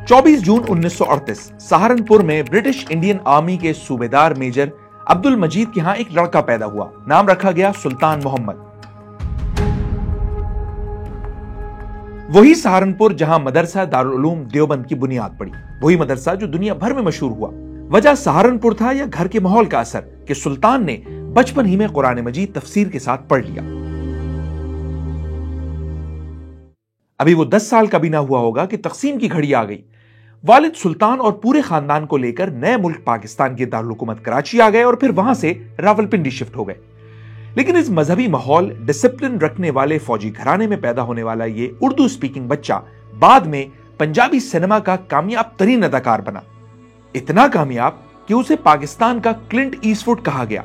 24 जून 1938 सहारनपुर में British Indian army के सूबेदार मेजर अब्दुल मजीद के यहां एक लड़का पैदा हुआ। नाम रखा गया सुल्तान मोहम्मद। वही सहारनपुर जहां मदरसा दारुल उलूम देवबंद की बुनियाद पड़ी, वही मदरसा जो दुनिया भर में मशहूर हुआ। वजह सहारनपुर था या घर के माहौल का असर कि सुल्तान ने बचपन ही में कुरान मजीद तफसीर के साथ पढ़ लिया। अभी वो 10 साल का भी ना हुआ होगा कि तकसीम की घड़ी आ गई। वालिद सुल्तान और पूरे खानदान को लेकर नए मुल्क पाकिस्तान के दारुल हुकूमत कराची आ गए और फिर वहां से रावलपिंडी शिफ्ट हो गए। लेकिन इस मजहबी माहौल, डिसिप्लिन रखने वाले फौजी घराने में पैदा होने वाला ये उर्दू स्पीकिंग बच्चा बाद में पंजाबी सिनेमा का कामयाब तरीन अदाकार बना। इतना कामयाब कि उसे पाकिस्तान का क्लिंट ईस्टवुड कहा गया।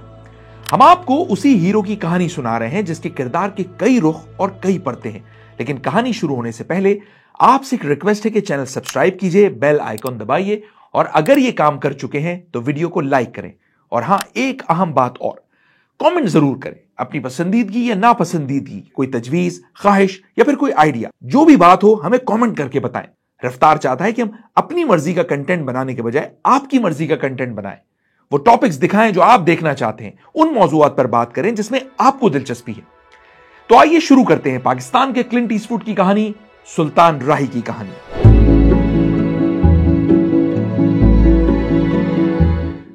हम आपको उसी हीरो की कहानी सुना रहे हैं जिसके किरदार के कई रुख और कई परतें हैं। लेकिन कहानी शुरू होने से पहले आपसे एक रिक्वेस्ट है कि चैनल सब्सक्राइब कीजिए, बेल आइकॉन दबाइए और अगर ये काम कर चुके हैं तो वीडियो को लाइक करें। और हां, एक अहम बात और, कमेंट जरूर करें अपनी पसंदीदगी या नापसंदीदगी, कोई तजवीज, ख्वाहिश या फिर कोई आइडिया, जो भी बात हो हमें कमेंट करके बताएं। रफ्तार चाहता है कि हम अपनी मर्जी का कंटेंट बनाने के बजाय आपकी मर्जी का कंटेंट बनाएं। वो टॉपिक्स दिखाएं जो आप देखना चाहते हैं, उन मौजूआत पर बात करें जिसमें आपको दिलचस्पी है। तो आइए शुरू करते हैं पाकिस्तान के क्लिंट ईस्टवुड की कहानी, सुल्तान राही की कहानी।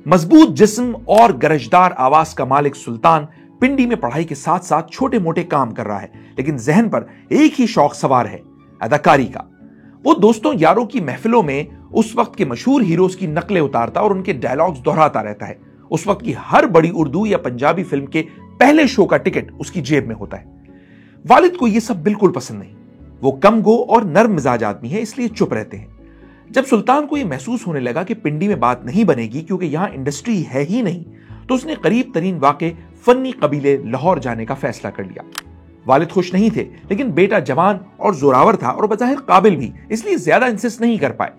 मजबूत जिस्म और गरजदार आवाज का मालिक सुल्तान पिंडी में पढ़ाई के साथ साथ छोटे मोटे काम कर रहा है, लेकिन जहन पर एक ही शौक सवार है, अदाकारी का। वो दोस्तों यारों की महफिलों में उस वक्त के मशहूर हीरोज की नकलें उतारता और उनके डायलॉग्स दोहराता रहता है। उस वक्त की हर बड़ी उर्दू या पंजाबी फिल्म के पहले शो का टिकट उसकी जेब में होता है। वालिद को यह सब बिल्कुल पसंद नहीं। वो कम गो और नर्म मिजाज आदमी है, इसलिए चुप रहते हैं। जब सुल्तान को यह महसूस होने लगा कि पिंडी में बात नहीं बनेगी क्योंकि यहां इंडस्ट्री है ही नहीं, तो उसने करीब तरीन वाक़े फन्नी कबीले लाहौर जाने का फैसला कर लिया। वालिद खुश नहीं थे, लेकिन बेटा जवान और जोरावर था और बज़ाहिर काबिल भी, इसलिए ज्यादा इंसिस्ट नहीं कर पाए।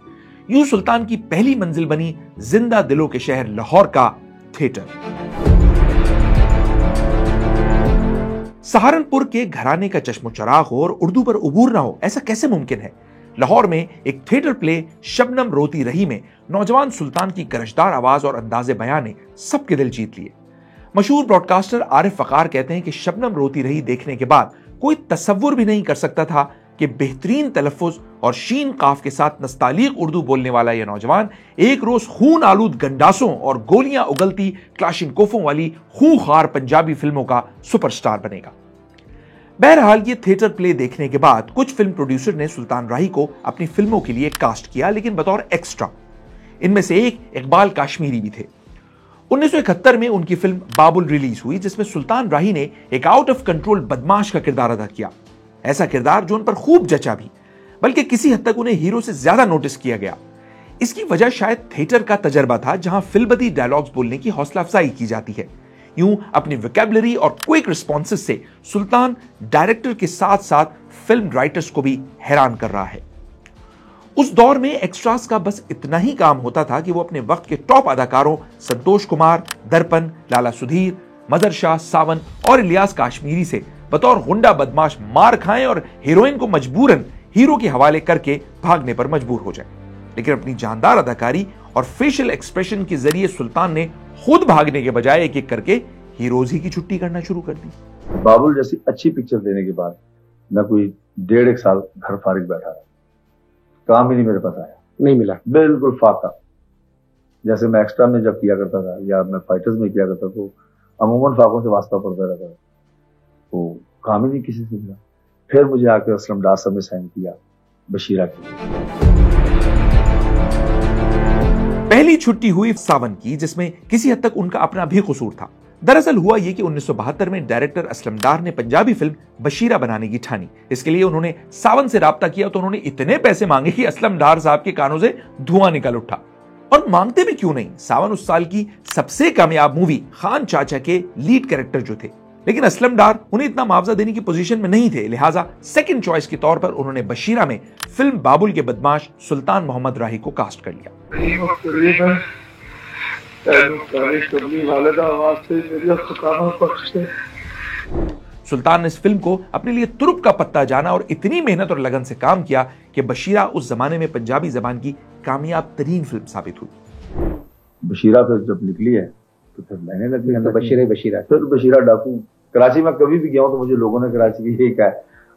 यूं सुल्तान की पहली मंजिल बनी जिंदा दिलों के शहर लाहौर का थिएटर। सहारनपुर के घराने का चश्मो चराग हो और उर्दू पर उबूर ना हो, ऐसा कैसे मुमकिन है? लाहौर में एक थिएटर प्ले शबनम रोती रही में नौजवान सुल्तान की गरजदार आवाज और अंदाजे बयान ने सबके दिल जीत लिए। मशहूर ब्रॉडकास्टर आरिफ वकार कहते हैं कि शबनम रोती रही देखने के बाद कोई तसव्वुर भी नहीं कर सकता था कि बेहतरीन तलफ़्फ़ुज़ और शीन काफ के साथ नस्तालीक उर्दू बोलने वाला यह नौजवान एक रोज खून आलूद गंडासों और गोलियां उगलती क्लाशिनकोफों वाली खूंखार पंजाबी फिल्मों का सुपरस्टार बनेगा। बहरहाल ये थिएटर प्ले देखने के बाद कुछ फिल्म प्रोड्यूसर ने सुल्तान राही को अपनी फिल्मों के लिए कास्ट किया, लेकिन बतौर एक्स्ट्रा। इनमें से एक इकबाल काश्मीरी भी थे। 1971 में उनकी फिल्म बाबुल रिलीज हुई, जिसमें सुल्तान राही ने एक आउट ऑफ कंट्रोल बदमाश का किरदार अदा किया। ऐसा किरदार जो उन पर खूब जचा भी, बल्कि किसी हद तक उन्हें हीरो से ज्यादा नोटिस किया गया। इसकी वजह शायद थिएटर का तजर्बा था, जहां फिल्मबदी डायलॉग्स बोलने की हौसला अफजाई की जाती है। यूं अपनी वोकैबुलरी और क्विक रिस्पॉन्सेस से सुल्तान डायरेक्टर के साथ साथ फिल्म राइटर्स को भी हैरान कर रहा है। उस दौर में एक्स्ट्रास का बस इतना ही काम होता था कि वो अपने वक्त के टॉप अदाकारों संतोष कुमार, दर्पण, लाला सुधीर, मदर शाह, सावन और इलियास काश्मीरी से बतौर गुंडा बदमाश मार खाएं और हीरोइन को मजबूरन हीरो के हवाले करके भागने पर मजबूर हो जाए। लेकिन अपनी जानदार अदाकारी और फेशियल एक्सप्रेशन के जरिए सुल्तान ने खुद भागने के बजाय एक एक करके हीरोज ही की छुट्टी करना शुरू कर दी। बाबुल जैसी अच्छी पिक्चर देने के बाद मैं कोई 1.5 साल घर फारिग बैठा रहा, काम ही नहीं मेरे पास आया, नहीं मिला, बिल्कुल फाका। जैसे मैं एक्स्ट्रा में जब किया करता था या मैं फाइटर्स में किया करता तो अमूमन फाकों से वास्ता पड़ता रहता था, तो काम ही नहीं किसी से मिला। फिर मुझे आकर असलम डार साहब ने साइन किया बशीरा की। पहली छुट्टी हुई सावन की, जिसमें किसी हद तक उनका अपना भी कसूर था। दरअसल हुआ यह कि 1972 में डायरेक्टर असलम डार ने पंजाबी फिल्म बशीरा बनाने की ठानी। इसके लिए उन्होंने सावन से राब्ता किया तो उन्होंने इतने पैसे मांगे कि असलम डार साहब के कानों से धुआं निकल उठा। और मांगते भी क्यों नहीं, सावन उस साल की सबसे कामयाब मूवी खान चाचा के लीड कैरेक्टर जो थे। लेकिन असलम डार उन्हें इतना मुआवजा देने की पोजीशन में नहीं थे, लिहाजा सेकंड चॉइस के तौर पर उन्होंने बशीरा में फिल्म बाबुल के बदमाश सुल्तान मोहम्मद राही को कास्ट कर लिया। सुल्तान ने इस फिल्म को अपने लिए तुरुप का पत्ता जाना और इतनी मेहनत और लगन से काम किया कि बशीरा उस जमाने में पंजाबी जबान की कामयाब तरीन फिल्म साबित हुई। बशीरा फिर जब निकली है तो फिर मैंने लग गया बशीरा फिर बशीरा डाकू। कराची में कभी भी गया हूं तो मुझे लोगों ने कराची की यही कहा,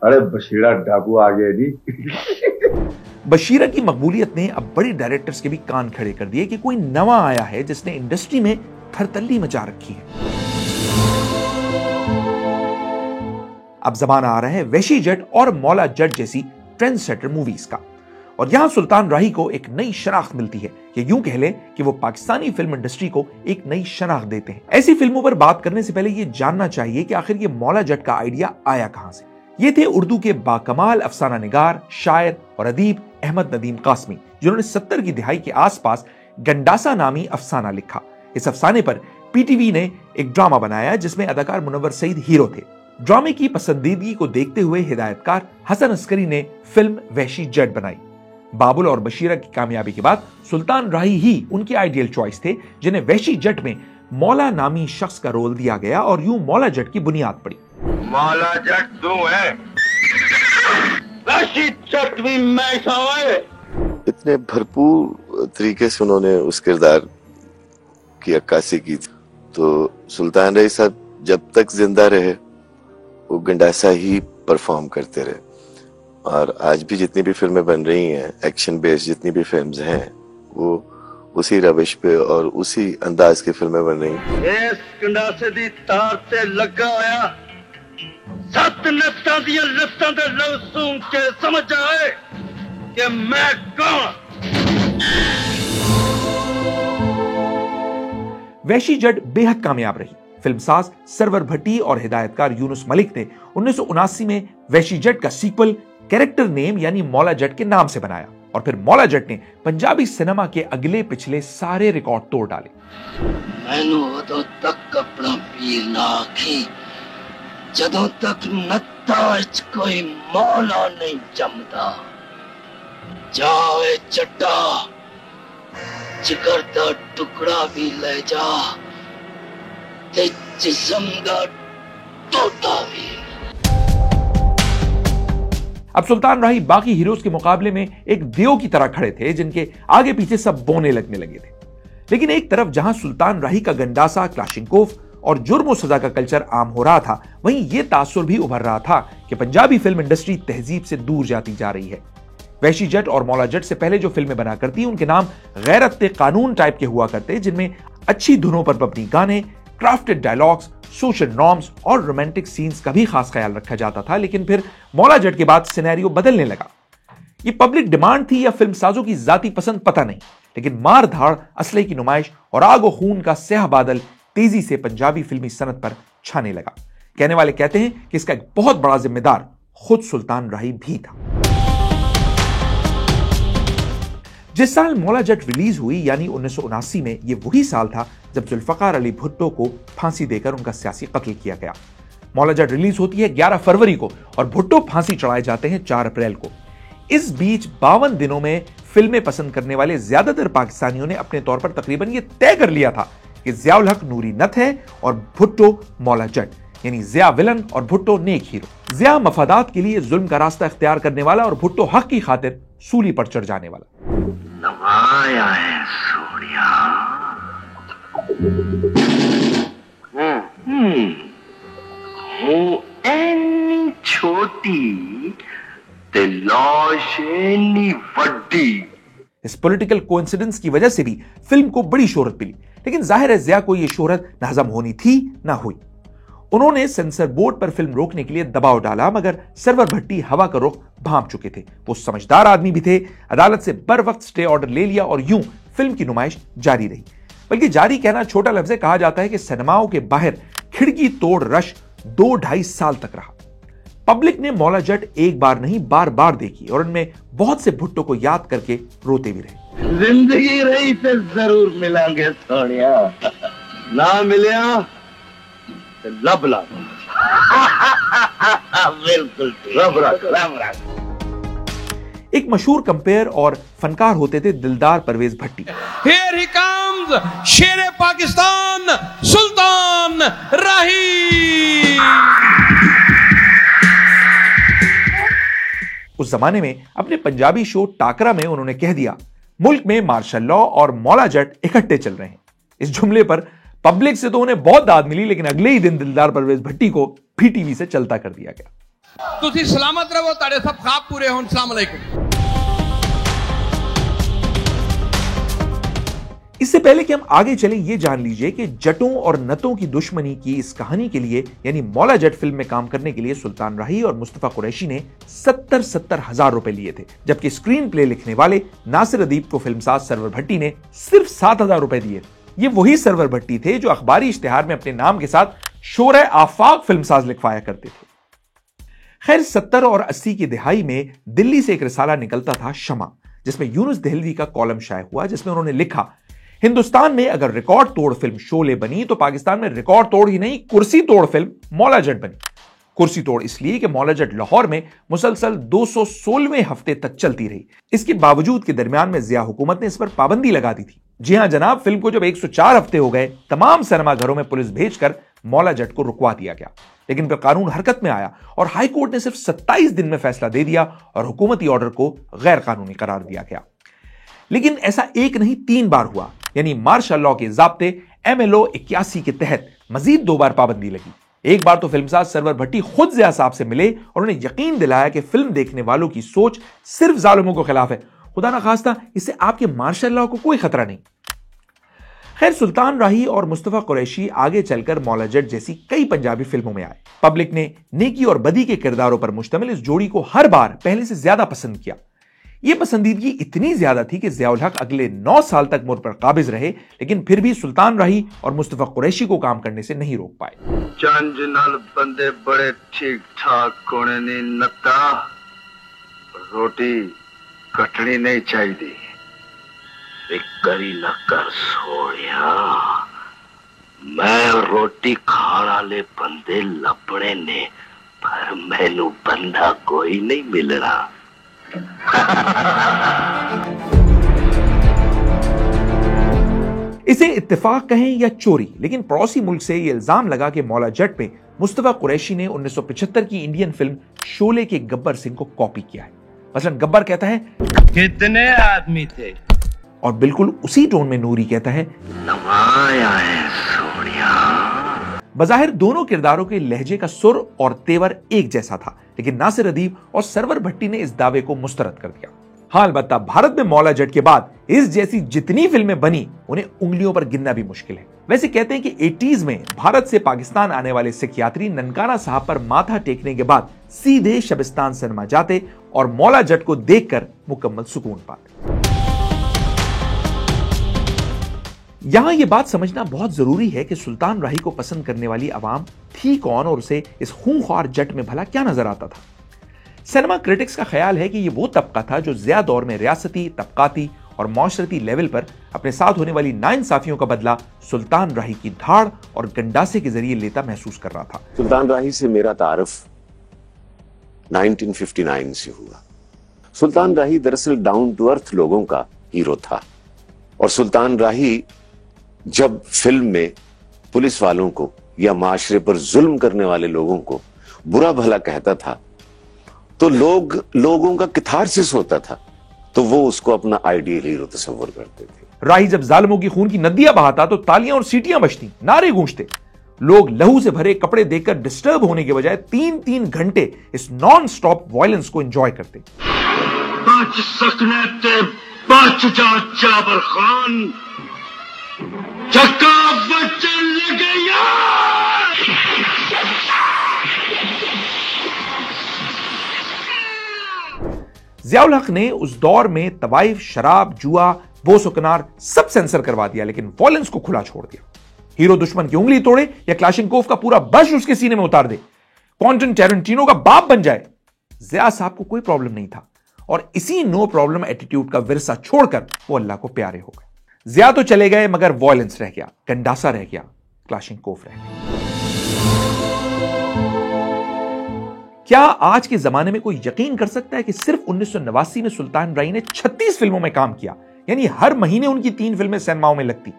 अरे बशीरा डाकू आ गया जी। बशीरा की मकबूलियत ने अब बड़े डायरेक्टर्स के भी कान खड़े कर दिए कि कोई नवा आया है जिसने इंडस्ट्री में थरतल्ली मचा रखी है। अब जमाना आ रहा है वहशी जट और मौला जट जैसी ट्रेंड सेटर मूवीज का, और यहां सुल्तान राही को एक नई शनाख्त मिलती है, या यूं कह लें कि वो पाकिस्तानी फिल्म इंडस्ट्री को एक नई शनाख्त देते हैं। ऐसी फिल्मों पर बात करने से पहले ये जानना चाहिए कि आखिर ये मौला जट का आइडिया आया कहां से। ये थे उर्दू के बाकमाल अफसाना निगार, शायर और अदीब अहमद नदीम कासमी, जिन्होंने 70 की दिहाई के आसपास गंडासा नामी अफसाना लिखा। इस अफसाने पर पीटीवी ने एक ड्रामा बनाया जिसमें अदाकार मुनव्वर सईद हीरो थे। ड्रामे की पसंदीदगी को देखते हुए हिदायतकार हसन अस्करी ने फिल्म वहशी जट बनाई। बाबुल और बशीरा की कामयाबी के बाद सुल्तान राही ही उनके आइडियल चॉइस थे, जिन्हें वहशी जट में मौला नामी शख्स का रोल दिया गया और यूं मौला जट की बुनियाद पड़ी। मौला जट तू है, वहशी जट भी मैं है। इतने भरपूर तरीके से उन्होंने उस किरदार की अक्कासी की थी। तो सुल्तान राही साहब जब तक जिंदा रहे वो गंडासा ही परफॉर्म करते रहे, और आज भी जितनी भी फिल्में बन रही हैं एक्शन बेस्ड जितनी भी फिल्म्स हैं वो उसी रविश पे और उसी अंदाज की फिल्में बन रही हैं। इस गंडासे दी तार ते लगा होया सत नत्तां दी लत्तां ते लव सूं के समझ आए कि मैं कौन। वहशी जट बेहद कामयाब रही। फिल्मसाज सरवर भट्टी और हिदायतकार यूनुस मलिक ने 1979 में वहशी जट का सीक्वल कैरेक्टर नेम यानी मौला जट के नाम से बनाया, और फिर मौला जट ने पंजाबी सिनेमा के अगले पिछले सारे रिकॉर्ड तोड़ डाले। मैनू उदों तक अपना पीर ना आखी जदों तक नत्ता विच कोई मौला नहीं जमदा। जाए चट्टा जिगर दा टुकड़ा भी ले जा ते जिस्म दा टोटा भी। अब सुल्तान राही बाकी हीरोज के मुकाबले में एक देव की तरह खड़े थे, जिनके आगे पीछे सब बोने लगने लगे थे। लेकिन एक तरफ जहां सुल्तान राही का गंडासा, क्लाशिंकोफ और जुर्म सजा का कल्चर आम हो रहा था, वहीं यह तासुर भी उभर रहा था कि पंजाबी फिल्म इंडस्ट्री तहजीब से दूर जाती जा रही है। वहशी जट और मौला जट से पहले जो फिल्में बना करती उनके नाम गैरत कानून टाइप के हुआ करते, जिनमें अच्छी धुनों पर मबनी गाने, क्राफ्टेड डायलॉग्स, सोशल नॉर्म्स और रोमांटिक सीन्स का भी खास ख्याल रखा जाता था। लेकिन फिर मौला जट के बाद सिनेरियो बदलने लगा। ये पब्लिक डिमांड थी या फिल्म साजों की जाती पसंद, पता नहीं, लेकिन मार धाड़, असले की नुमाइश और आग और खून का स्याह बादल तेजी से पंजाबी फिल्मी सनत पर छाने लगा। कहने वाले कहते हैं कि इसका एक बहुत बड़ा जिम्मेदार खुद सुल्तान राही भी था। जिस साल मौला जट रिलीज हुई यानी 1979 में, यह वही साल था जब जुल्फकार अली भुट्टो को फांसी देकर उनका सियासी कत्ल किया गया। मौला जट रिलीज होती है 11 फरवरी को और भुट्टो फांसी चढ़ाए जाते हैं 4 अप्रैल को। इस बीच 52 दिनों में फिल्में पसंद करने वाले ज्यादातर पाकिस्तानियों ने अपने तौर पर तकरीबन यह तय कर लिया था कि जियाउल हक नूरी नत है और भुट्टो मौला जट, यानी जिया विलन और भुट्टो नेक हीरो। जिया मफादात के लिए जुल्म का रास्ता इख्तियार करने वाला और भुट्टो हक की खातिर सूली पर चढ़ जाने वाला। नवाया है सोनिया। एनी छोटी ते लाश एनी वड्डी। इस पॉलिटिकल कोइंसिडेंस की वजह से भी फिल्म को बड़ी शोहरत मिली, लेकिन जाहिर है जिया को यह शोहरत न हजम होनी थी ना हुई। उन्होंने सेंसर बोर्ड पर फिल्म रोकने के लिए दबाव डाला, मगर सरवर भट्टी हवा का रुख भांप चुके थे। वो समझदार आदमी भी थे, अदालत से बर वक्त स्टे ऑर्डर ले लिया और यूं फिल्म की नुमाइश जारी रही। बल्कि जारी कहना छोटा लफ्ज है, कहा जाता है कि सिनेमाओं के बाहर खिड़की तोड़ रश 2-2.5 साल तक रहा। पब्लिक ने मौला जट एक बार नहीं बार बार देखी और उनमें बहुत से भुट्टो को याद करके रोते भी रहे। जिंदगी रही तो जरूर मिलेंगे सोनिया, ना मिलिया तो लब ला। बिल्कुल रब रख। एक मशहूर कंपेयर और फनकार होते थे दिलदार परवेज भट्टी। Here he comes, शेरे पाकिस्तान सुल्तान राही। उस जमाने में अपने पंजाबी शो टाकरा में उन्होंने कह दिया, मुल्क में मार्शल लॉ और मौला जट इकट्ठे चल रहे हैं। इस जुमले पर पब्लिक से तो उन्हें बहुत दाद मिली, लेकिन अगले ही दिन दिलदार परवेज भट्टी को पीटीवी से चलता कर दिया गया। तुसी सलामत रहो, तारे सब ख्वाब पूरे हों। अस्सलाम वालेकुम। इससे पहले कि हम आगे चलें, यह जान लीजिए कि जटों और नतों की दुश्मनी की इस कहानी के लिए यानी मौला जट फिल्म में काम करने के लिए सुल्तान राही और मुस्तफा कुरैशी ने 70 हजार रुपए लिए थे, जबकि स्क्रीन प्ले लिखने वाले नासिर अदीब को फिल्मसाज सरवर भट्टी ने सिर्फ 7,000 रुपए दिए। ये वही सरवर भट्टी थे जो अखबारी इश्तिहार में अपने नाम के साथ शोरे आफाक फिल्मसाज लिखवाया करते थे। खैर 70 और 80 की दिहाई में दिल्ली से एक रिसाला निकलता था शमा, जिसमें यूनुस दहलवी का कॉलम शाये हुआ, जिसमें उन्होंने लिखा, हिंदुस्तान में अगर रिकॉर्ड तोड़ फिल्म शोले बनी तो पाकिस्तान में रिकॉर्ड तोड़ ही नहीं कुर्सी तोड़ फिल्म मौला जट बनी। कुर्सी तोड़ इसलिए कि मौला जट लाहौर में मुसलसल 216वें हफ्ते तक चलती रही। इसके बावजूद के दरमियान में जिया हुकूमत ने इस पर पाबंदी लगा दी थी। जी हां जनाब, फिल्म को जब 104 हफ्ते हो गए, तमाम सिनेमाघरों में पुलिस भेजकर मौला जट को रुकवा दिया गया, लेकिन फिर कानून हरकत में आया और हाई कोर्ट ने सिर्फ 27 दिन में फैसला दे दिया और हुकूमती ऑर्डर को गैर कानूनी करार दिया गया। लेकिन ऐसा एक नहीं 3 बार हुआ, यानी मार्शल लॉ के जाब्ते MLO 81 के तहत मजीद 2 बार पाबंदी लगी। एक बार तो फिल्मसाज सरवर भट्टी खुद जिया साहब से मिले और उन्हें यकीन दिलाया कि फिल्म देखने वालों की सोच सिर्फ जालिमों को खिलाफ है, खुदा ना खास्ता इससे आपके मार्शल लॉ को कोई खतरा नहीं। खैर सुल्तान राही और मुस्तफा कुरैशी आगे चलकर मौला जट जैसी कई पंजाबी फिल्मों में आए। पब्लिक ने नेकी और बदी के किरदारों पर मुश्तमिल इस जोड़ी को हर बार पहले से ज्यादा पसंद किया। यह पसंदीदगी इतनी ज्यादा थी कि ज़िया उल हक अगले 9 साल तक मुड़ पर काबिज रहे, लेकिन फिर भी सुल्तान राही और मुस्तफा कुरैशी को काम करने से नहीं रोक पाए। चंज नाल बंदे बड़े ठीक ठाक कोने नहीं नता, रोटी कटनी नहीं चाहिए। करी न कर सोया, मैं रोटी खाना ले बंदे लपड़े ने, पर मैनू बंदा कोई नहीं मिल रहा। इसे इत्तेफाक कहें या चोरी, लेकिन पड़ोसी मुल्क से यह इल्जाम लगा कि मौला जट पे मुस्तफा कुरैशी ने 1975 की इंडियन फिल्म शोले के गब्बर सिंह को कॉपी किया है। मसलन गब्बर कहता है कितने आदमी थे, और बिल्कुल उसी टोन में नूरी कहता है नवाया है सोनिया। बज़ाहिर दोनों किरदारों के लहजे का सुर और तेवर एक जैसा था, लेकिन नासिर अदीब और सरवर भट्टी ने इस दावे को मुस्तरद कर दिया। हाँ, अलबत्ता भारत में मौला जट के बाद इस जैसी जितनी फिल्में बनी उन्हें उंगलियों पर गिनना भी मुश्किल है। वैसे कहते हैं कि 80s में भारत से पाकिस्तान आने वाले सिख यात्री ननकाना साहब पर माथा टेकने के बाद सीधे शबिस्तान सिनेमा जाते और मौला जट को देखकर मुकम्मल सुकून पाते। यहां यह बात समझना बहुत जरूरी है कि सुल्तान राही को पसंद करने वाली आवाम थी कौन और उसे इस खूंखार जट में भला क्या नजर आता था। सिनेमा क्रिटिक्स का ख्याल है कि यह वो तबका था जो ज़िया दौर में रियासती, तबकाती और माशरती लेवल पर अपने साथ होने वाली नाइंसाफियों का बदला सुल्तान राही की धाड़ और गंडासे के जरिए लेता महसूस कर रहा था। सुल्तान राही से मेरा तारुफ 1959 से हुआ। सुल्तान राही दरअसल डाउन टू अर्थ लोगों का हीरो था, और सुल्तान राही जब फिल्म में पुलिस वालों को या माशरे पर जुल्म करने वाले लोगों को बुरा भला कहता था तो लोगों का किथारसिस होता था, तो वो उसको अपना आइडियल हीरो तस्वर करते थे। राही जब जालिमों की खून की नदियां बहाता तो तालियां और सीटियां बजती, नारे गूंजते। लोग लहू से भरे कपड़े देखकर डिस्टर्ब होने के बजाय 3-3 घंटे इस नॉन स्टॉप वायलेंस को एंजॉय करते। बच सकने ते बच जा जाबर खान, चक्का बचन लगे यार। ज़िया उल हक ने उस दौर में तवाइफ, शराब, जुआ, बोसोकनार सब सेंसर करवा दिया, लेकिन वॉयलेंस को खुला छोड़ दिया। हीरो दुश्मन की उंगली तोड़े या क्लाशिनकोव का पूरा बश उसके सीने में उतार दे, क्वेंटिन टैरेंटिनो का बाप बन जाए, ज़िया साहब को कोई प्रॉब्लम नहीं था, और इसी नो प्रॉब्लम एटीट्यूड का विरसा छोड़कर वो अल्लाह को प्यारे हो गए। ज़िया तो चले गए, मगर वॉयलेंस रह गया, गंडासा रह गया, क्लाशिनकोव रह गया। क्या आज के जमाने में कोई यकीन कर सकता है कि सिर्फ 1989 में सुल्तान राही ने 36 फिल्मों में काम किया, यानी हर महीने उनकी 3 फिल्में सिनेमाओं में लगती।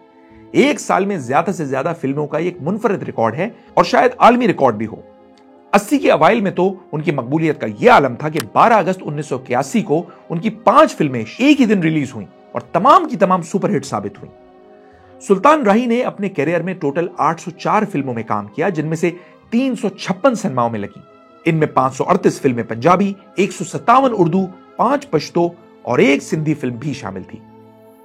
एक साल में ज्यादा से ज्यादा फिल्मों का एक मुनफरिद रिकॉर्ड है और शायद आलमी रिकॉर्ड भी हो। 80 के अवाइल में तो उनकी मकबूलियत का यह आलम था कि 12 अगस्त 1981 को उनकी 5 फिल्में एक ही दिन रिलीज हुई और तमाम की तमाम सुपरहिट साबित हुई। सुल्तान राही ने अपने कैरियर में टोटल 804 फिल्मों में काम किया, जिनमें से 356 सिनेमाओं में लगी। इनमें 538 फिल्में पंजाबी, 157 उर्दू, 5 पश्तो और 1 सिंधी फिल्म भी शामिल थी।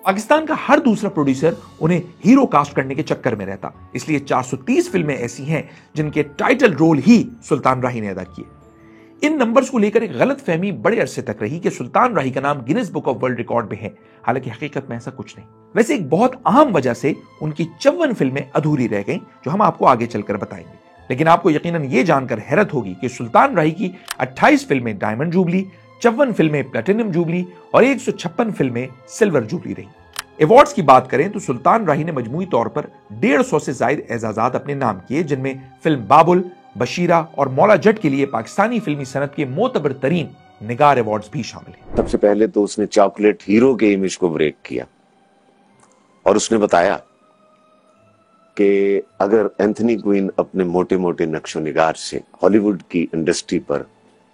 पाकिस्तान का हर दूसरा प्रोड्यूसर उन्हें हीरो कास्ट करने के चक्कर में रहता, इसलिए 430 फिल्में ऐसी हैं जिनके टाइटल रोल ही सुल्तान राही ने अदा किए। इन नंबर्स को लेकर एक गलत फहमी बड़े अरसे तक रही कि सुल्तान राही का नाम Guinness book of world record में है, हालांकि हकीकत में ऐसा कुछ नहीं। वैसे एक बहुत अहम वजह से उनकी 54 फिल्में अधूरी रह गईं, जो हम आपको आगे चलकर बताएंगे। लेकिन आपको यकीनन यह जानकर हैरत होगी कि सुल्तान राही की 28 फिल्में डायमंड जुबली, 54 फिल्में प्लेटिनम जुबली और 156 फिल्में सिल्वर जुबली रही। अवार्ड्स की बात करें तो सुल्तान राही ने मजमूई तौर पर 150 से ज्यादा एजाजात अपने नाम किए, जिनमें फिल्म बाबुल, बशीरा और मौला जट के लिए पाकिस्तानी फिल्मी सनत के मोतबर तरीन निगार अवार्ड्स भी शामिल हैं। सबसे पहले तो उसने चॉकलेट हीरो के इमेज को ब्रेक किया और उसने बताया कि अगर एंथनी क्वीन अपने मोटे मोटे नक्शो निगार से हॉलीवुड की इंडस्ट्री पर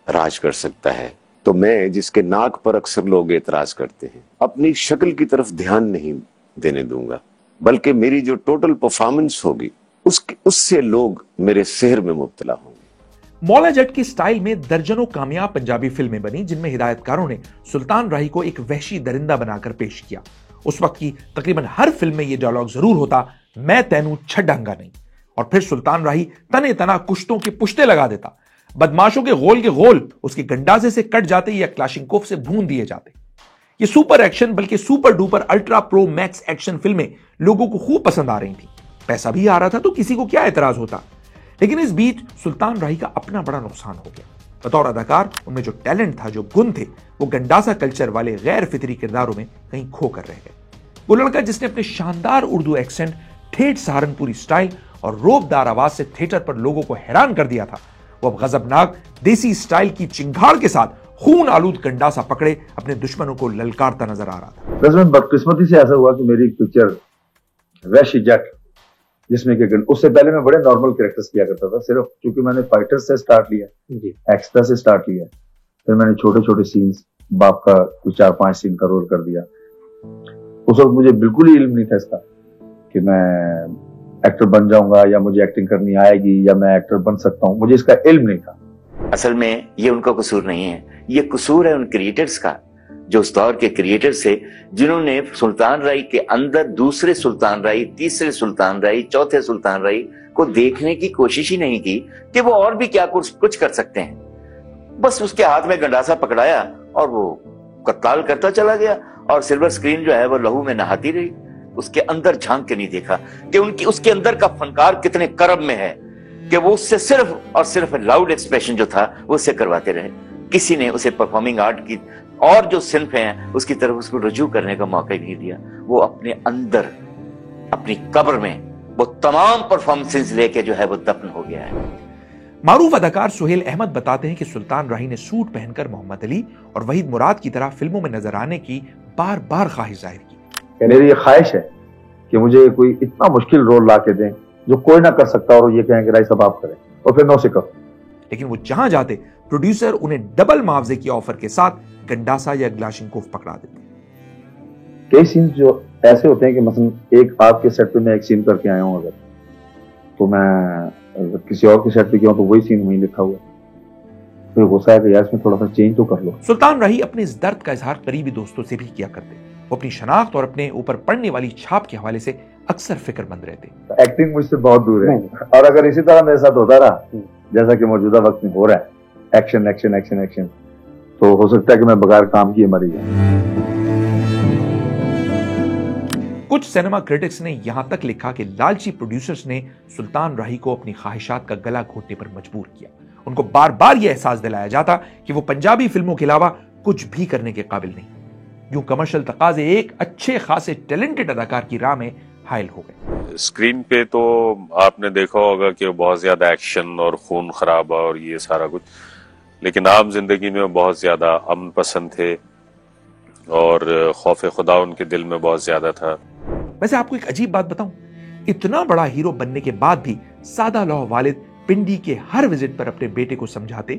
राज कर सकता है, तो मैं, जिसके नाक पर अक्सर लोग एतराज करते हैं, अपनी शक्ल की तरफ ध्यान नहीं देने दूंगा, बल्कि मेरी जो टोटल परफॉर्मेंस होगी उससे लोग मेरे सेहर में मुब्तला होंगे। मौला जट के स्टाइल में दर्जनों कामयाब पंजाबी फिल्में बनी, जिनमें हिदायतकारों ने सुल्तान राही को एक वहशी दरिंदा बनाकर पेश किया। उस वक्त की तकरीबन हर फिल्म में यह डायलॉग जरूर होता, मैं तैनू छड्डांगा नहीं। और फिर सुल्तान राही तने तना कुश्तों के पुश्ते लगा देता, बदमाशों के गोल उसके गंडाजे से कट जाते या क्लाशिंकोफ से भून दिए जाते। ये सुपर एक्शन बल्कि super duper ultra pro max action फिल्में लोगों को खूब पसंद आ रही थी। पैसा भी आ रहा था तो किसी को क्या एतराज होता। लेकिन इस बीच सुल्तान राही का अपना बड़ा नुकसान हो गया। बतौर अदाकार उनमें जो टैलेंट था, जो गुण थे, वो गंडासा कल्चर वाले गैर फितरी किरदारों में कहीं खो कर रह गए। वो लड़का जिसने अपने शानदार उर्दू एक्सेंट, ठेठ सहारनपुरी स्टाइल और रोबदार आवाज से थिएटर पर लोगों को हैरान कर दिया था, वो अब गजबनाक देसी स्टाइल की चिंगाड़ के साथ खून आलूद गंडासा पकड़े अपने दुश्मनों को ललकारता नजर आ रहा था। बस में बदकिस्मती से ऐसा हुआ कि मेरी एक पिक्चर वैशी जट, जिसमें कि उससे पहले मैं बड़े नॉर्मल कैरेक्टर्स किया करता था, सिर्फ क्योंकि मैंने फाइटर्स से स्टार्ट लिया, एक्स्ट्रा से स्टार्ट लिया, फिर मैंने छोटे छोटे सीन्स, बाप का कुछ 4-5 सीन का रोल कर दिया। उस वक्त मुझे बिल्कुल ही इल्म नहीं था इसका कि मैं एक्टर बन जाऊंगा या मुझे एक्टिंग करनी आएगी या मैं एक्टर बन सकता हूं, मुझे इसका इल्म नहीं था। असल में ये उनका कसूर नहीं है, ये कसूर है उन क्रिएटर्स का, जो उस दौर के क्रिएटर्स थे, जिन्होंने सुल्तान राही के अंदर दूसरे सुल्तान राही, तीसरे सुल्तान राही, चौथे सुल्तान राही को देखने की कोशिश ही नहीं की कि वो और भी क्या कुछ कर सकते हैं। बस उसके हाथ में गंडासा पकड़ाया और वो कत्ताल करता चला गया और सिल्वर स्क्रीन जो है वो लहू में नहाती रही। उसके अंदर झांक के नहीं देखा कि उसके अंदर का फनकार कितने करब में है कि वो उससे सिर्फ और सिर्फ लाउड एक्सप्रेशन जो था वो उससे करवाते रहे। किसी ने उसे परफॉर्मिंग आर्ट की और जो सिन्फ हैं उसकी तरफ उसको रुजू करने का मौका ही नहीं दिया। वो अपने अंदर अपनी कब्र में वो तमाम परफॉर्मेंसेस लेके जो है वो दफन हो गया है। मारूफ अदाकार सुहेल अहमद बताते हैं कि सुल्तान राही ने सूट पहनकर मोहम्मद अली और वहीद मुराद की तरह फिल्मों में नजर आने की बार बार ख्वाहिश जाहिर की। मेरी ये ख्वाहिश है कि मुझे कोई इतना मुश्किल रोल ला के दें जो कोई ना कर सकता और ये कहें कि राही साहब आप करें, और फिर नौ से करो। लेकिन वो जहां जाते प्रोड्यूसर उन्हें डबल मुआवजे की ऑफर के साथ गंडासा या ग्लाशिंकोफ पकड़ा देते। कई सीन जो ऐसे होते हैं कि मसलन एक आपके सेट पे मैं एक सीन करके आया हूं, अगर तो मैं किसी और के सेट पे गया हूं तो वही सीन वहीं लिखा हुआ, फिर गुस्सा है कि यार इसमें थोड़ा सा चेंज तो कर लो। सुल्तान राही अपने इस दर्द का इजहार करीबी दोस्तों से भी किया करते। वो अपनी शनाख्त और अपने ऊपर पड़ने वाली छाप के हवाले से अक्सर फिक्रमंद रहते। एक्टिंग मुझसे बहुत दूर है, और अगर इसी तरह मेरे साथ होता रहा जैसा कि मौजूदा वक्त में हो रहा है, एक्शन एक्शन एक्शन एक्शन, तो हो सकता है कि मैं बगैर काम किए मरी जाऊं। कुछ सिनेमा क्रिटिक्स ने यहां तक लिखा कि लालची प्रोड्यूसर्स ने सुल्तान राही को अपनी ख्वाहिशात का गला घोटने पर मजबूर किया। उनको बार बार यह एहसास दिलाया जाता कि वो पंजाबी फिल्मों के अलावा कुछ भी करने के काबिल नहीं। यूं कमर्शियल तकाजे एक अच्छे खासे टैलेंटेड अदाकार की राह में हायल हो गए। स्क्रीन पे तो आपने देखा होगा कि बहुत ज्यादा एक्शन और खून खराबा और ये सारा कुछ, लेकिन आम जिंदगी में बहुत ज्यादा अमन पसंद थे और खौफ खुदा उनके दिल में बहुत ज्यादा था। वैसे आपको एक अजीब बात बताऊं, इतना बड़ा हीरो बनने के बाद भी सादा लौह वालिद पिंडी के हर विजिट पर अपने बेटे को समझाते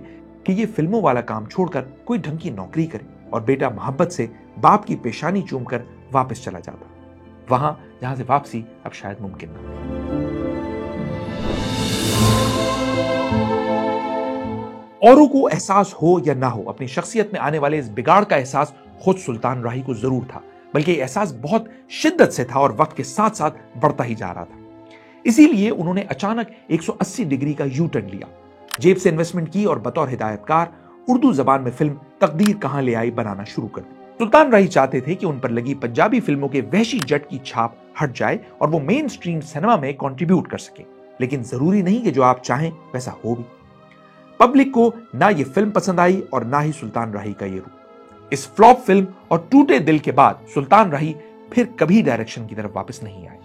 कि ये फिल्मों वाला काम छोड़कर कोई ढंग की नौकरी करे, और बेटा मोहब्बत से बाप की पेशानी चूमकर वापस चला जाता, वहां जहां से वापसी अब शायद मुमकिन न हो। औरों को एहसास हो या ना हो, अपनी शख्सियत में आने वाले इस बिगाड़ का एहसास खुद सुल्तान राही को जरूर था, बल्कि यह एहसास बहुत शिद्दत से था और वक्त के साथ साथ बढ़ता ही जा रहा था। इसीलिए उन्होंने अचानक 180 डिग्री का यू टर्न लिया, जेब से इन्वेस्टमेंट की और बतौर हिदायतकार उर्दू जबान में फिल्म तकदीर कहां ले आई बनाना शुरू कर दी। सुल्तान राही चाहते थे कि उन पर लगी पंजाबी फिल्मों के वहशी जट की छाप हट जाए और वो मेन स्ट्रीम सिनेमा में कंट्रीब्यूट कर सके, लेकिन जरूरी नहीं कि जो आप चाहें वैसा हो भी। पब्लिक को ना ये फिल्म पसंद आई और ना ही सुल्तान राही का ये रूप। इस फ्लॉप फिल्म और टूटे दिल के बाद सुल्तान राही फिर कभी डायरेक्शन की तरफ वापस नहीं आए।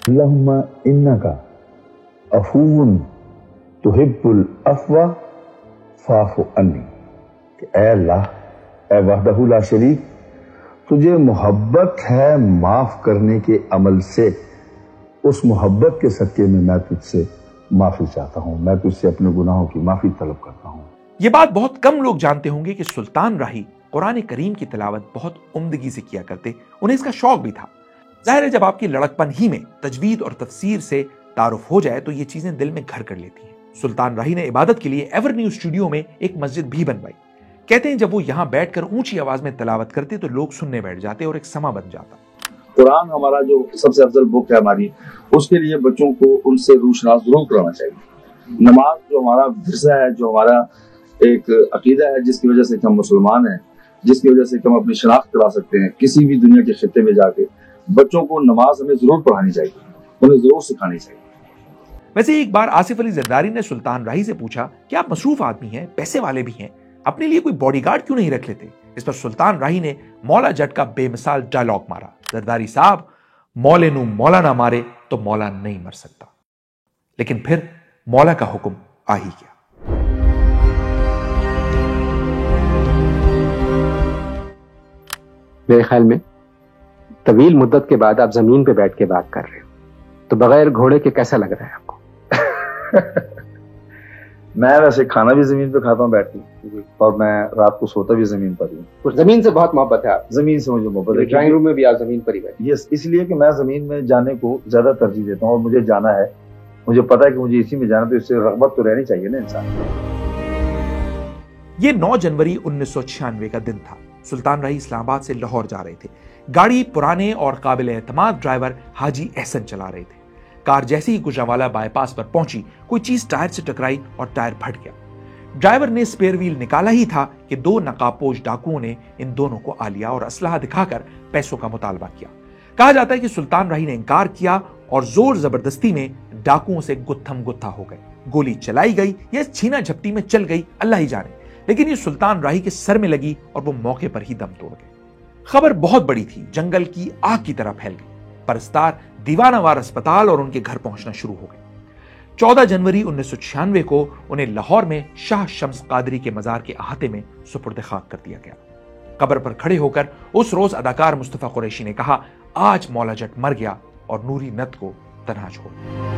अल्लाहुम्मा इन्नका अफून तुहिब्बुल अफ़्वा फ़ाफ़ु अन्नी, कि ऐ अल्लाह, ऐ वहदहु ला शरीक, तुझे मोहब्बत है माफ करने के अमल से, उस मोहब्बत के सदके में मैं तुझसे माफी चाहता हूं, मैं तुझसे अपने गुनाहों की माफी तलब करता हूं। ये बात बहुत कम लोग जानते होंगे कि सुल्तान राही कुरान करीम की तिलावत बहुत उम्दगी से किया करते, उन्हें इसका शौक भी था। जाहिर है जब आपकी लड़कपन ही में तजवीद और तफसीर से तारुफ हो जाए तो ये चीजें दिल में घर कर लेती हैं। सुल्तान राही ने इबादत के लिए एवरन्यू स्टूडियो में एक मस्जिद भी बनवाई। कहते हैं जब वो यहाँ बैठकर ऊंची आवाज में तिलावत करते तो लोग सुनने बैठ जाते और एक समा बन जाता। कुरान हमारा जो सबसे अफजल बुक है हमारी, उसके लिए बच्चों को उनसे रूशनास जरूर कराना चाहिए। नमाज जो हमारा विरसा है, जो हमारा एक अकीदा है, जिसकी वजह से हम मुसलमान हैं, जिसकी वजह से हम अपनी शनाख्त करा सकते हैं किसी भी दुनिया के खित्ते में जाके, बच्चों को नमाज हमें जरूर पढ़ानी चाहिए, उन्हें जरूर सिखानी चाहिए। वैसे एक बार आसिफ अली जरदारी ने सुल्तान राही से पूछा कि आप मसरूफ आदमी हैं, पैसे वाले भी हैं, अपने लिए कोई बॉडीगार्ड क्यों नहीं रख लेते? इस पर सुल्तान राही ने मौला जट का बेमिसाल डायलॉग मारा, जरदारी साहब, मौले नू मौला ना मारे तो मौला नहीं मर सकता। लेकिन फिर मौला का हुक्म आ ही गया। मेरे ख्याल में तवील मुद्दत के बाद आप जमीन पे बैठ के बात कर रहे हो, तो बगैर घोड़े के कैसा लग रहा है आपको? मैं वैसे खाना भी जमीन पे खाता हूँ बैठ के, और मैं रात को सोता भी जमीन पर ही हूँ। जमीन से बहुत मोहब्बत है आप? जमीन से मुझे मोहब्बत है। ड्राइंग रूम में भी आप जमीन पर ही बैठे? यस, इसलिए कि मैं जमीन में जाने को ज्यादा तरजीह देता हूँ, और मुझे जाना है, मुझे पता है कि मुझे इसी में जाना, तो इससे रग़बत तो रहनी चाहिए ना इंसान। ये 9 जनवरी 1996 का दिन था। सुल्तान राही इस्लामाबाद से लाहौर जा रहे थे। गाड़ी पुराने और काबिल एतमाद ड्राइवर हाजी एहसन चला रहे थे। कार जैसे ही गुजरांवाला बाईपास पर पहुंची, कोई चीज टायर से टकराई और टायर फट गया। ड्राइवर ने स्पेयर व्हील निकाला ही था कि 2 नकाबपोश डाकुओं ने इन दोनों को आ लिया और असलहा दिखाकर पैसों का मुतालबा किया। कहा जाता है कि सुल्तान राही ने इनकार किया और जोर जबरदस्ती में डाकुओं से गुत्थम गुत्था हो गए। गोली चलाई गई या छीना झपटी में चल गई, अल्लाह ही जाने, लेकिन ये सुल्तान राही के सर में लगी और वो मौके पर ही दम तोड़ गए। खबर बहुत बड़ी थी, जंगल की आग की तरह फैल गई। परस्तार दीवानावार अस्पताल और उनके घर पहुंचना शुरू हो गए। 14 जनवरी 1996 को उन्हें लाहौर में शाह शम्स कादरी के मजार के अहाते में सुपुर्द खाक कर दिया गया। कब्र पर खड़े होकर उस रोज अदाकार मुस्तफा कुरैशी ने कहा, आज मौला जट मर गया और नूरी नत को तन्हा छोड़ दिया।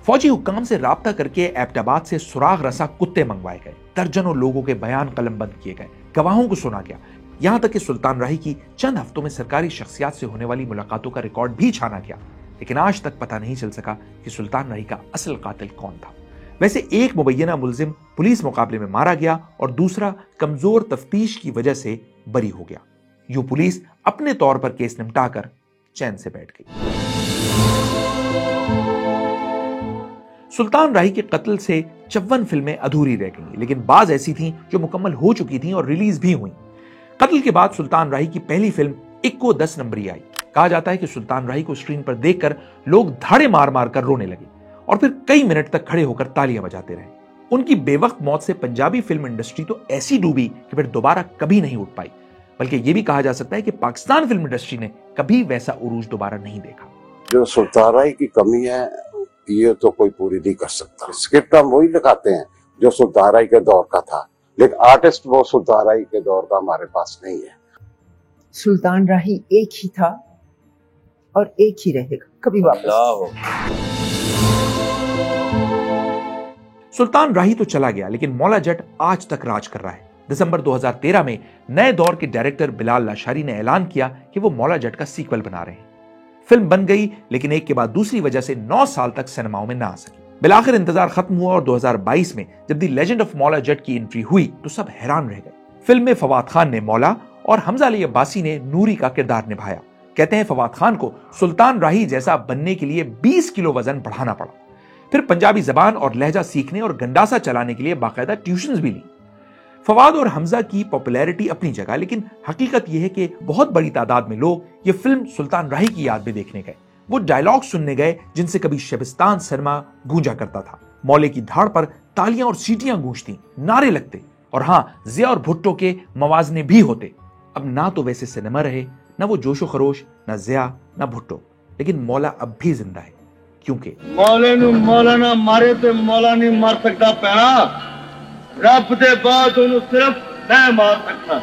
फौजी हुक्काम से राब्ता करके एबटाबाद से सुराग रसा कुत्ते मंगवाए गए। दर्जनों लोगों के बयान कलमबंद किए गए, गवाहों को सुना गया। यहां तक कि सुल्तान राही की चंद हफ्तों में सरकारी शख्सियात से होने वाली मुलाकातों का रिकॉर्ड भी छाना गया, लेकिन आज तक पता नहीं चल सका कि सुल्तान राही का असल कातिल कौन था। वैसे एक मुबैना मुलजिम पुलिस मुकाबले में मारा गया और दूसरा कमजोर तफ्तीश की वजह से बरी हो गया। यूं पुलिस अपने तौर पर केस निपटाकर चैन से बैठ गई। सुल्तान राही के कत्ल से 54 फिल्में अधूरी रह गईं, लेकिन बाज ऐसी थीं जो मुकम्मल हो चुकी थीं और रिलीज भी हुई। कत्ल के बाद सुल्तान राही की पहली फिल्म इक्को 10 नंबरी आई। कहा जाता है कि सुल्तान राही को स्क्रीन पर देखकर लोग धाड़े मार मार कर रोने लगे और फिर कई मिनट तक खड़े होकर तालियां बजाते रहे। उनकी बेवक्त मौत से पंजाबी फिल्म इंडस्ट्री तो ऐसी डूबी कि फिर दोबारा कभी नहीं उठ पाई, बल्कि यह भी कहा जा सकता है कि पाकिस्तान फिल्म इंडस्ट्री ने कभी वैसा उरूज दोबारा नहीं देखा। जो सुल्तान राही की कमी है ये तो कोई पूरी नहीं कर सकता। स्क्रिप्ट हम वही लिखाते हैं जो सुल्तान राही के दौर का था, लेकिन आर्टिस्ट वो सुल्तान राही के दौर का हमारे पास नहीं है। सुल्तान राही एक ही था और एक ही रहेगा, कभी वापस। सुल्तान राही तो चला गया, लेकिन मौला जट आज तक राज कर रहा है। दिसंबर 2013 में नए दौर के डायरेक्टर बिलाल लाशारी ने ऐलान किया कि वो मौला जट का सीक्वल बना रहे हैं। फिल्म बन गई, लेकिन एक के बाद दूसरी वजह से 9 साल तक सिनेमाओं में ना आ सकी। बिलाखिर इंतजार खत्म हुआ और 2022 में जब the legend of Maula Jatt की एंट्री हुई तो सब हैरान रह गए। फिल्म में फवाद खान ने मौला और हमजा अली अब्बासी ने नूरी का किरदार निभाया। कहते हैं फवाद खान को सुल्तान राही जैसा बनने के लिए 20 किलो वजन बढ़ाना पड़ा। फिर पंजाबी जबान और लहजा सीखने और गंडासा चलाने के लिए बाकायदा ट्यूशंस भी ली। फवाद और हमजा की पॉपुलैरिटी अपनी जगह, लेकिन हकीकत यह है कि बहुत बड़ी तादाद में लोग ये फिल्म सुल्तान राही की याद में देखने गए। वो डायलॉग सुनने गए जिनसे कभी शबिस्तान सिनेमा गूंजा करता था। मौले की धाड़ पर तालियां और सीटियां गूंजती, नारे लगते, और हाँ, जिया और भुट्टो के मवाजने भी होते। अब ना तो वैसे सिनेमा रहे, ना वो जोशो खरोश, ना जिया, ना भुट्टो, लेकिन मौला अब भी जिंदा है, क्योंकि मौले नू मौलाना मारे ते मौला नहीं मार सकता पैना, रब दे बाद उन्हें सिर्फ मैं मार सकता।